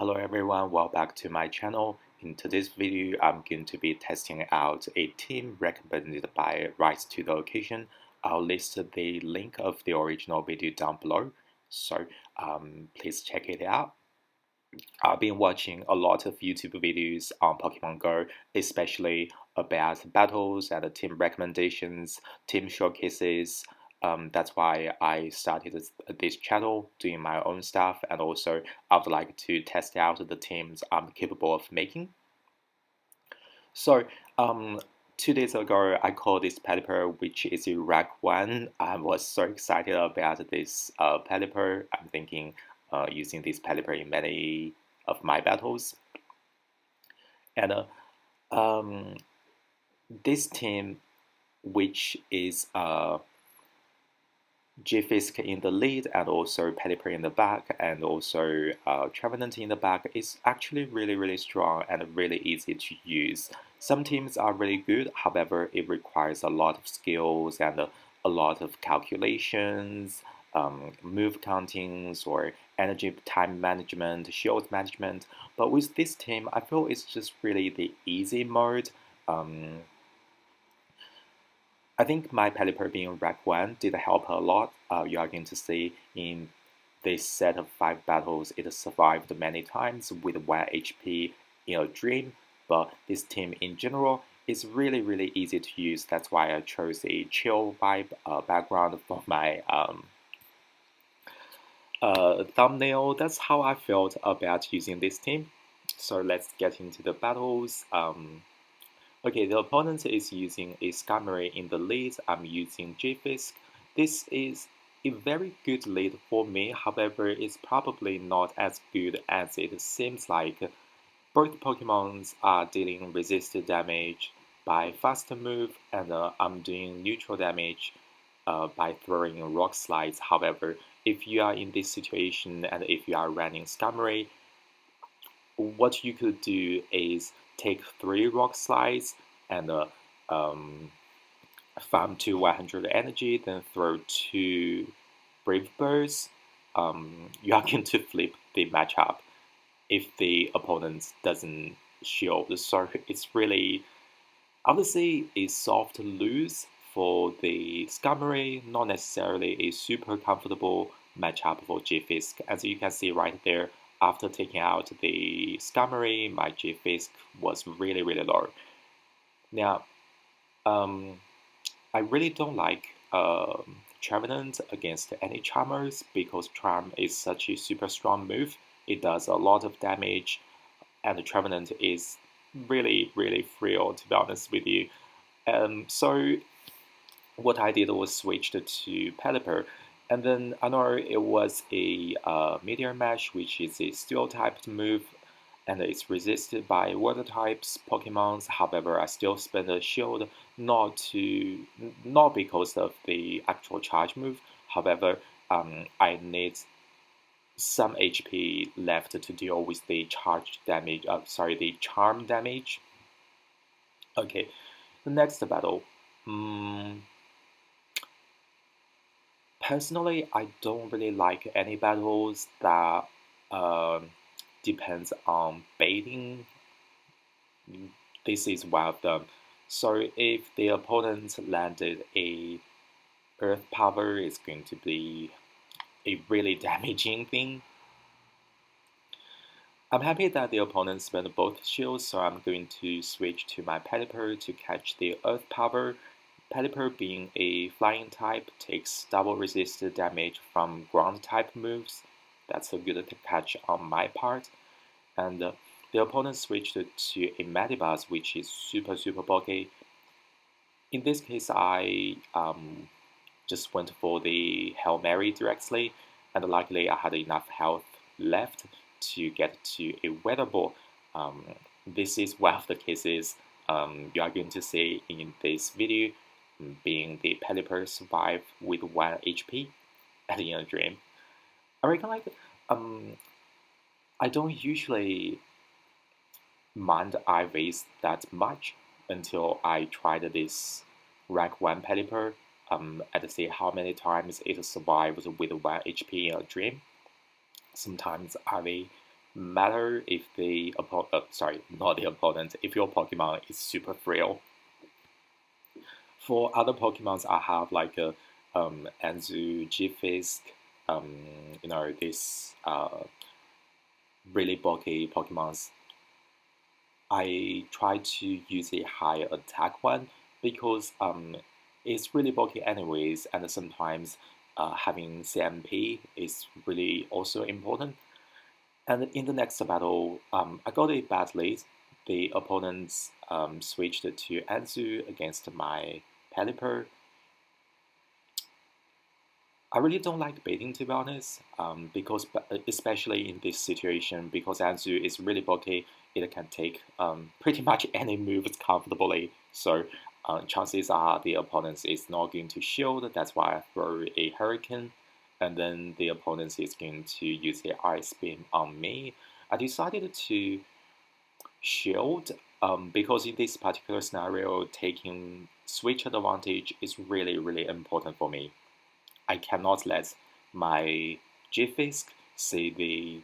Hello everyone, welcome back to my channel. In today's video, I'm going to be testing out a team recommended by Rise to the Occasion. I'll list the link of the original video down below, so please check it out. I've been watching a lot of YouTube videos on Pokemon Go, especially about battles and team recommendations, team showcases. That's why I started this channel, doing my own stuff, and also I would like to test out the teams I'm capable of making. So, 2 days ago, I called this Pelipper, which is a rank 1. I was so excited about this Pelipper. I'm thinking using this Pelipper in many of my battles. And this team, which is Gfisk in the lead and also Pelipper in the back and also Trevenant in the back, is actually really strong and really easy to use. Some teams are really good, however, it requires a lot of skills and a lot of calculations, move countings, or energy time management, shield management. But with this team, I feel it's just really the easy mode. I think my Pelipper being rank 1 did help a lot. You are going to see in this set of 5 battles, it survived many times with 1 HP in a dream. But this team in general is really easy to use. That's why I chose a chill vibe background for my thumbnail. That's how I felt about using this team. So let's get into the battles. Okay, the opponent is using a Skarmory in the lead. I'm using Gfisk. This is a very good lead for me, however, it's probably not as good as it seems like. Both Pokemons are dealing resisted damage by faster move, and I'm doing neutral damage by throwing rock slides. However, if you are in this situation and if you are running Skarmory, what you could do is take 3 rock slides and farm to 100 energy, then throw 2 brave birds. You are going to flip the matchup if the opponent doesn't shield. So it's really, I would say, a soft lose for the Skarmory, not necessarily a super comfortable matchup for Gfisk. As you can see right there, after taking out the Skarmory, my Gfisk was really low. Now, I really don't like Trevenant against any Charmers because Charm is such a super strong move. It does a lot of damage, and Trevenant is really frail, to be honest with you. So what I did was switched to Pelipper. And then I know it was a Meteor Mash, which is a Steel-typed move, and it's resisted by Water types Pokemons. However, I still spent a shield not because of the actual charge move. However, I need some HP left to deal with the charge damage. The charm damage. Okay, the next battle. Personally, I don't really like any battles that depends on baiting. This is one of them. So if the opponent landed a Earth Power, it's going to be a really damaging thing. I'm happy that the opponent spent both shields, so I'm going to switch to my Pelipper to catch the Earth Power. Pelipper, being a flying type, takes double resisted damage from ground type moves. That's a good catch on my part. And the opponent switched to a Metibuzz, which is super bulky. In this case, I just went for the Hail Mary directly, and luckily I had enough health left to get to a Weather Ball. This is one of the cases you are going to see in this video, being the Pelipper survive with 1 HP at the end of the dream. I reckon I don't usually mind IVs that much until I tried this rank 1 Pelipper and see how many times it survives with 1 HP in a dream. Sometimes IV matter if the not the opponent, if your Pokemon is super frail. For other Pokemons, I have like a Anzu, Gfisk, um, this really bulky Pokemons. I try to use a high attack one because it's really bulky anyways, and sometimes having CMP is really also important. And in the next battle, I got a bad lead. The opponents switched to Anzu against my Pelipper. I really don't like baiting, to be honest, because especially in this situation, because Anzu is really bulky, it can take pretty much any moves comfortably. So chances are the opponent is not going to shield. That's why I throw a Hurricane, and then the opponent is going to use the Ice Beam on me. I decided to shield because in this particular scenario, taking switch advantage is really important for me. I cannot let my Gfisk see the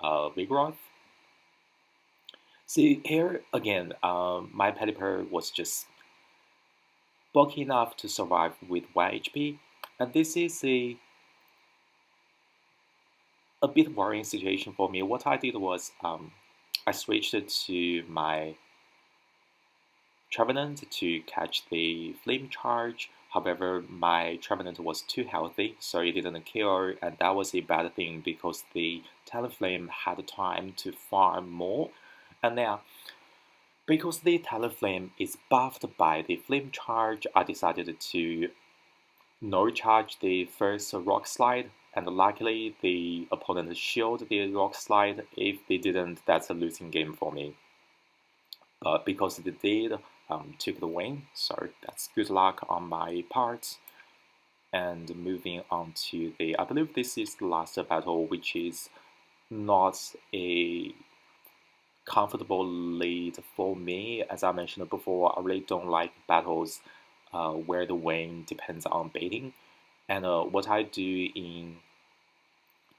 Vigoroth. See here again, my Pelipper was just bulky enough to survive with 1 HP, and this is a bit worrying situation for me. What I did was I switched to my Trevenant to catch the Flame Charge. However, my Trevenant was too healthy, so it didn't kill, and that was a bad thing because the Talonflame had time to farm more. And now, because the Talonflame is buffed by the Flame Charge, I decided to no charge the first Rock Slide, and luckily the opponent shielded the Rock Slide. If they didn't, that's a losing game for me. But because they did, took the win, so that's good luck on my part. And moving on to the, I believe this is the last battle, which is not a comfortable lead for me. As I mentioned before, I really don't like battles where the win depends on baiting. And what I do in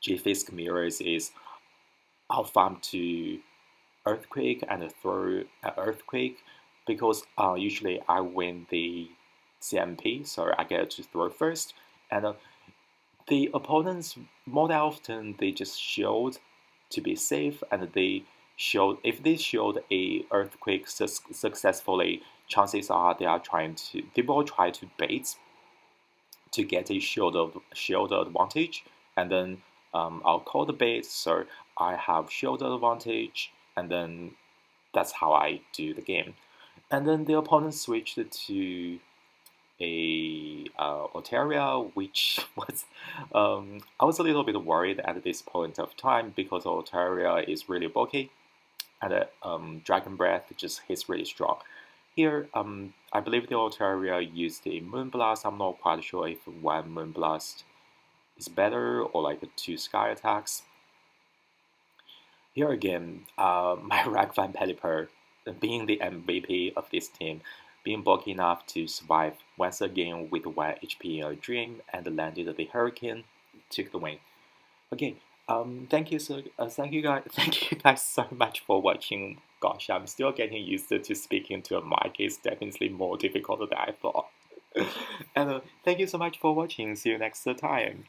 Gfisk mirrors is I'll farm to Earthquake and throw an Earthquake because usually I win the CMP, so I get to throw first. And the opponents, more often, they just shield to be safe, and they shield. If they shield a Earthquake successfully, chances are they will try to bait to get a shield advantage, and then I'll call the bait, so I have shield advantage, and then that's how I do the game. And then the opponent switched to a Altaria, which was I was a little bit worried at this point of time because Altaria is really bulky, and Dragon Breath just hits really strong. Here, I believe the Altaria used a Moonblast. I'm not quite sure if one Moonblast is better or like two Sky attacks. Here again, my Ragvan Pelipper, being the MVP of this team, being bulky enough to survive once again with 1 HP in a dream and landed the Hurricane, took the win. Okay, thank you thank you guys so much for watching. Gosh, I'm still getting used to speaking to a mic. It's definitely more difficult than I thought. And thank you so much for watching. See you next time.